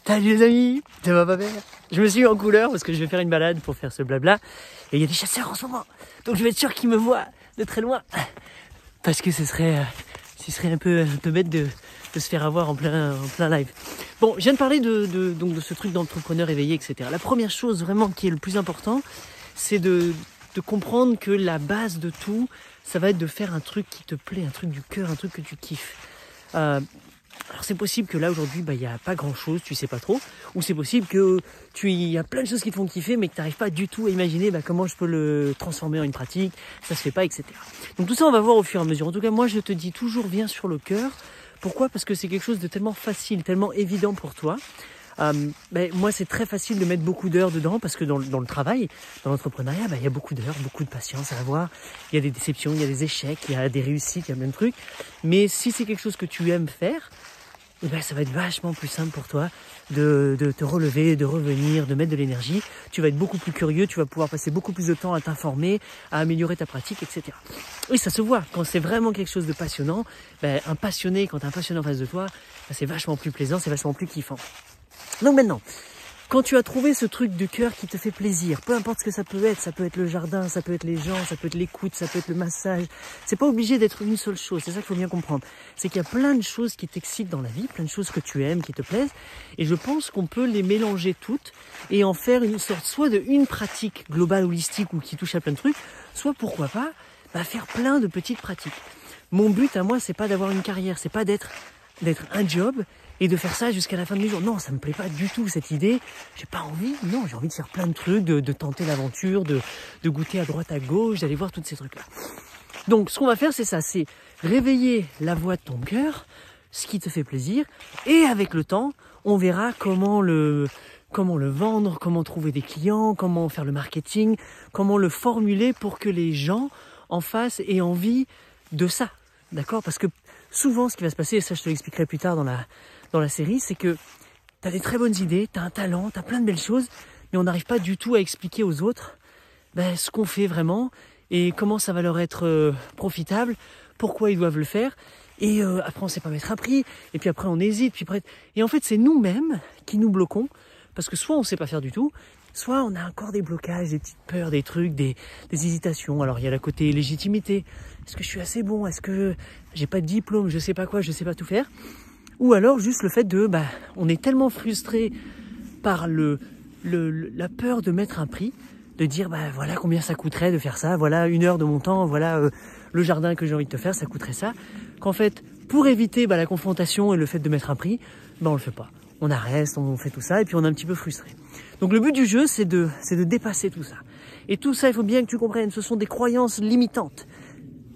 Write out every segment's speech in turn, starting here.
Salut les amis, ça va pas bien? Je me suis mis en couleur parce que je vais faire une balade pour faire ce blabla. Et il y a des chasseurs en ce moment. Donc je vais être sûr qu'ils me voient de très loin. Parce que ce serait un peu bête de se faire avoir en plein live. Bon, je viens de parler donc de ce truc d'entrepreneur éveillé, etc. La première chose vraiment qui est le plus important, c'est de comprendre que la base de tout, ça va être de faire un truc qui te plaît, un truc du cœur, un truc que tu kiffes. Alors c'est possible que là aujourd'hui il n'y a pas grand chose, tu sais pas trop, ou c'est possible que il y a plein de choses qui te font kiffer mais que tu n'arrives pas du tout à imaginer comment je peux le transformer en une pratique, ça se fait pas, etc. Donc tout ça on va voir au fur et à mesure. En tout cas moi je te dis toujours viens sur le cœur. Pourquoi? Parce que c'est quelque chose de tellement facile, tellement évident pour toi. Moi c'est très facile de mettre beaucoup d'heures dedans parce que dans le travail, dans l'entrepreneuriat, il y a beaucoup d'heures, beaucoup de patience à avoir. Il y a des déceptions, il y a des échecs, il y a des réussites, il y a plein de trucs. Mais si c'est quelque chose que tu aimes faire, ça va être vachement plus simple pour toi de te relever, de revenir, de mettre de l'énergie. Tu vas être beaucoup plus curieux, tu vas pouvoir passer beaucoup plus de temps à t'informer, à améliorer ta pratique, etc. Oui, ça se voit. Quand c'est vraiment quelque chose de passionnant, un passionné, quand tu as un passionné en face de toi, c'est vachement plus plaisant, c'est vachement plus kiffant. Donc maintenant, quand tu as trouvé ce truc de cœur qui te fait plaisir, peu importe ce que ça peut être le jardin, ça peut être les gens, ça peut être l'écoute, ça peut être le massage, c'est pas obligé d'être une seule chose, c'est ça qu'il faut bien comprendre. C'est qu'il y a plein de choses qui t'excitent dans la vie, plein de choses que tu aimes, qui te plaisent, et je pense qu'on peut les mélanger toutes et en faire une sorte soit une pratique globale, holistique ou qui touche à plein de trucs, soit pourquoi pas, faire plein de petites pratiques. Mon but à moi, c'est pas d'avoir une carrière, c'est pas d'être un job et de faire ça jusqu'à la fin de mes jours. Non, ça me plaît pas du tout cette idée. J'ai pas envie. Non, j'ai envie de faire plein de trucs, de tenter l'aventure, de goûter à droite à gauche, d'aller voir tous ces trucs-là. Donc, ce qu'on va faire, c'est ça, c'est réveiller la voix de ton cœur, ce qui te fait plaisir, et avec le temps, on verra comment le vendre, comment trouver des clients, comment faire le marketing, comment le formuler pour que les gens en face aient envie de ça. D'accord? Parce que souvent, ce qui va se passer, et ça je te l'expliquerai plus tard dans la série, c'est que tu as des très bonnes idées, tu as un talent, tu as plein de belles choses, mais on n'arrive pas du tout à expliquer aux autres ce qu'on fait vraiment et comment ça va leur être profitable, pourquoi ils doivent le faire. Et après, on ne sait pas mettre un prix, et puis après, on hésite. Et en fait, c'est nous-mêmes qui nous bloquons, parce que soit on ne sait pas faire du tout, soit on a encore des blocages, des petites peurs, des trucs, des hésitations. Alors il y a le côté légitimité. Est-ce que je suis assez bon? Est-ce que j'ai pas de diplôme? Je sais pas quoi, je sais pas tout faire. Ou alors juste le fait on est tellement frustré par la peur de mettre un prix, de dire voilà combien ça coûterait de faire ça, voilà 1 heure de mon temps, voilà le jardin que j'ai envie de te faire, ça coûterait ça. Qu'en fait, pour éviter la confrontation et le fait de mettre un prix, on le fait pas. On arrête, on fait tout ça et puis on est un petit peu frustré. Donc le but du jeu, c'est de dépasser tout ça. Et tout ça, il faut bien que tu comprennes, ce sont des croyances limitantes,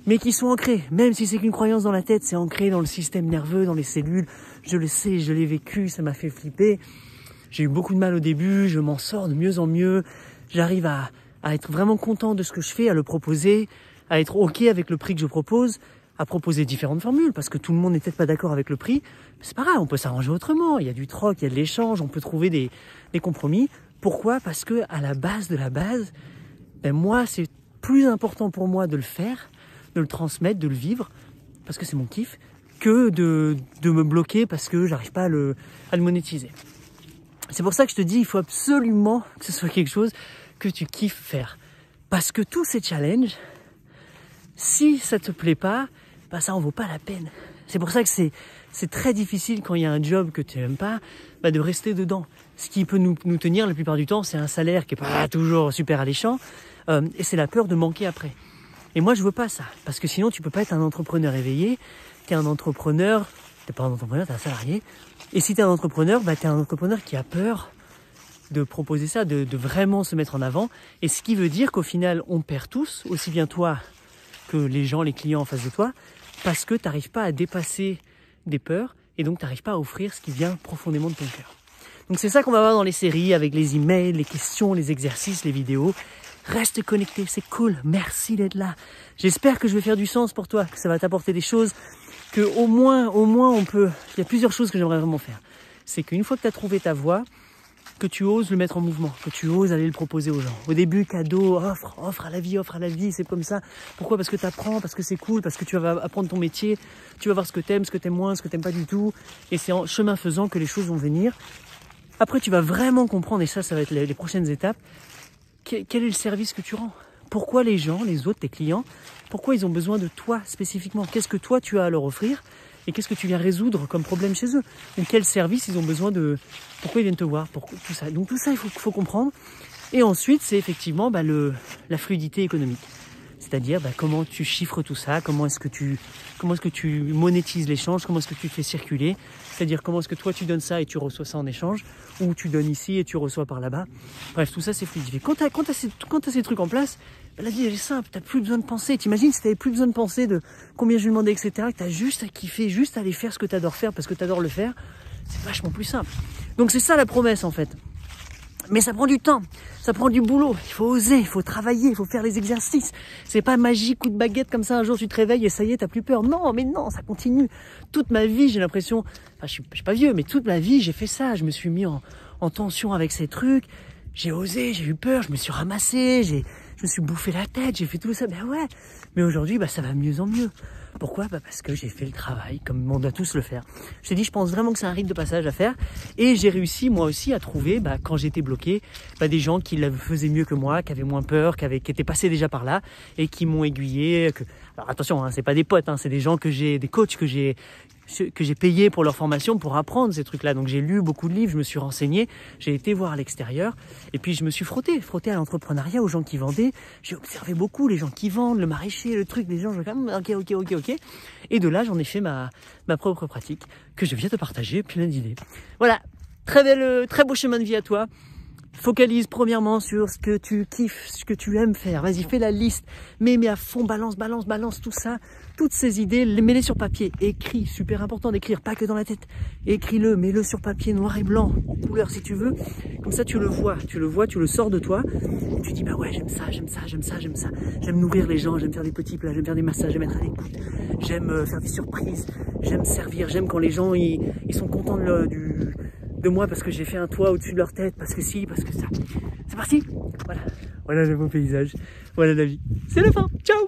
mais qui sont ancrées. Même si c'est qu'une croyance dans la tête, c'est ancré dans le système nerveux, dans les cellules. Je le sais, je l'ai vécu, ça m'a fait flipper. J'ai eu beaucoup de mal au début, je m'en sors de mieux en mieux. J'arrive à être vraiment content de ce que je fais, à le proposer, à être OK avec le prix que je propose, à proposer différentes formules, parce que tout le monde n'est peut-être pas d'accord avec le prix. Mais c'est pas grave, on peut s'arranger autrement. Il y a du troc, il y a de l'échange, on peut trouver des compromis. Pourquoi? Parce que à la base de la base, moi, c'est plus important pour moi de le faire, de le transmettre, de le vivre, parce que c'est mon kiff, que de me bloquer parce que j'arrive pas à le monétiser. C'est pour ça que je te dis, il faut absolument que ce soit quelque chose que tu kiffes faire. Parce que tous ces challenges, si ça te plaît pas, ça en vaut pas la peine. C'est pour ça que c'est très difficile quand il y a un job que tu n'aimes pas, de rester dedans. Ce qui peut nous tenir la plupart du temps, c'est un salaire qui est pas toujours super alléchant, et c'est la peur de manquer après. Et moi, je veux pas ça, parce que sinon, tu peux pas être un entrepreneur éveillé. T'es un entrepreneur, t'es pas un entrepreneur, t'es un salarié. Et si t'es un entrepreneur, t'es un entrepreneur qui a peur de proposer ça, de vraiment se mettre en avant. Et ce qui veut dire qu'au final, on perd tous, aussi bien toi que les gens, les clients en face de toi, parce que t'arrives pas à dépasser des peurs et donc t'arrives pas à offrir ce qui vient profondément de ton cœur. Donc c'est ça qu'on va voir dans les séries, avec les emails, les questions, les exercices, les vidéos. Reste connecté, c'est cool, merci d'être là. J'espère que je vais faire du sens pour toi, que ça va t'apporter des choses, que au moins on peut... Il y a plusieurs choses que j'aimerais vraiment faire. C'est qu'une fois que tu as trouvé ta voie, que tu oses le mettre en mouvement, que tu oses aller le proposer aux gens. Au début, cadeau, offre à la vie, c'est comme ça. Pourquoi? Parce que tu apprends, parce que c'est cool, parce que tu vas apprendre ton métier, tu vas voir ce que t'aimes moins, ce que t'aimes pas du tout. Et c'est en chemin faisant que les choses vont venir. Après, tu vas vraiment comprendre, et ça va être les prochaines étapes, quel est le service que tu rends. Pourquoi les gens, les autres, tes clients, pourquoi ils ont besoin de toi spécifiquement? Qu'est-ce que toi tu as à leur offrir et qu'est-ce que tu viens résoudre comme problème chez eux? Donc quel service ils ont besoin de... Pourquoi ils viennent te voir? Tout ça. Donc tout ça, il faut comprendre. Et ensuite, c'est effectivement la fluidité économique. C'est-à-dire comment tu chiffres tout ça, comment est-ce que tu monétises l'échange, comment est-ce que tu fais circuler, c'est-à-dire comment est-ce que toi tu donnes ça et tu reçois ça en échange, ou tu donnes ici et tu reçois par là-bas. Bref, tout ça c'est fluidifié. Quand tu as ces trucs en place, la vie elle est simple, tu n'as plus besoin de penser. T'imagines si tu n'avais plus besoin de penser de combien je lui demandais, etc., que tu as juste à kiffer, juste à aller faire ce que tu adores faire parce que tu adores le faire, c'est vachement plus simple. Donc c'est ça la promesse en fait. Mais ça prend du temps, ça prend du boulot, il faut oser, il faut travailler, il faut faire les exercices. C'est pas magique, coup de baguette comme ça, un jour tu te réveilles et ça y est, t'as plus peur. Non, mais non, ça continue. Toute ma vie, j'ai l'impression, enfin je suis pas vieux, mais toute ma vie j'ai fait ça. Je me suis mis en tension avec ces trucs, j'ai osé, j'ai eu peur, je me suis ramassé, je me suis bouffé la tête, j'ai fait tout ça, ben ouais. Mais aujourd'hui, ça va de mieux en mieux. Pourquoi? Parce que j'ai fait le travail, comme on doit tous le faire. Je t'ai dit, je pense vraiment que c'est un rite de passage à faire. Et j'ai réussi, moi aussi, à trouver, quand j'étais bloqué, des gens qui le faisaient mieux que moi, qui avaient moins peur, qui étaient passés déjà par là, et qui m'ont aiguillé. Alors attention, c'est pas des potes, c'est des gens des coachs que j'ai payé pour leur formation pour apprendre ces trucs-là. Donc j'ai lu beaucoup de livres, je me suis renseigné, j'ai été voir à l'extérieur et puis je me suis frotté à l'entrepreneuriat, aux gens qui vendaient. J'ai observé beaucoup les gens qui vendent, le maraîcher, le truc, les gens, je me dis ok. Et de là, j'en ai fait ma propre pratique que je viens de partager, plein d'idées. Voilà, très beau chemin de vie à toi. Focalise premièrement sur ce que tu kiffes, ce que tu aimes faire. Vas-y, fais la liste, mets à fond, balance tout ça, toutes ces idées, mets-les sur papier. Écris, super important d'écrire, pas que dans la tête. Écris-le, mets-le sur papier, noir et blanc, en couleur si tu veux. Comme ça, tu le vois, tu le sors de toi. Et tu dis, ouais, j'aime ça. J'aime nourrir les gens, j'aime faire des petits plats, j'aime faire des massages, j'aime être à l'écoute. J'aime faire des surprises, j'aime servir, j'aime quand les gens, ils sont contents de moi parce que j'ai fait un toit au-dessus de leur tête, parce que parce que ça. C'est parti. Voilà le beau paysage, voilà la vie. C'est la fin. Ciao.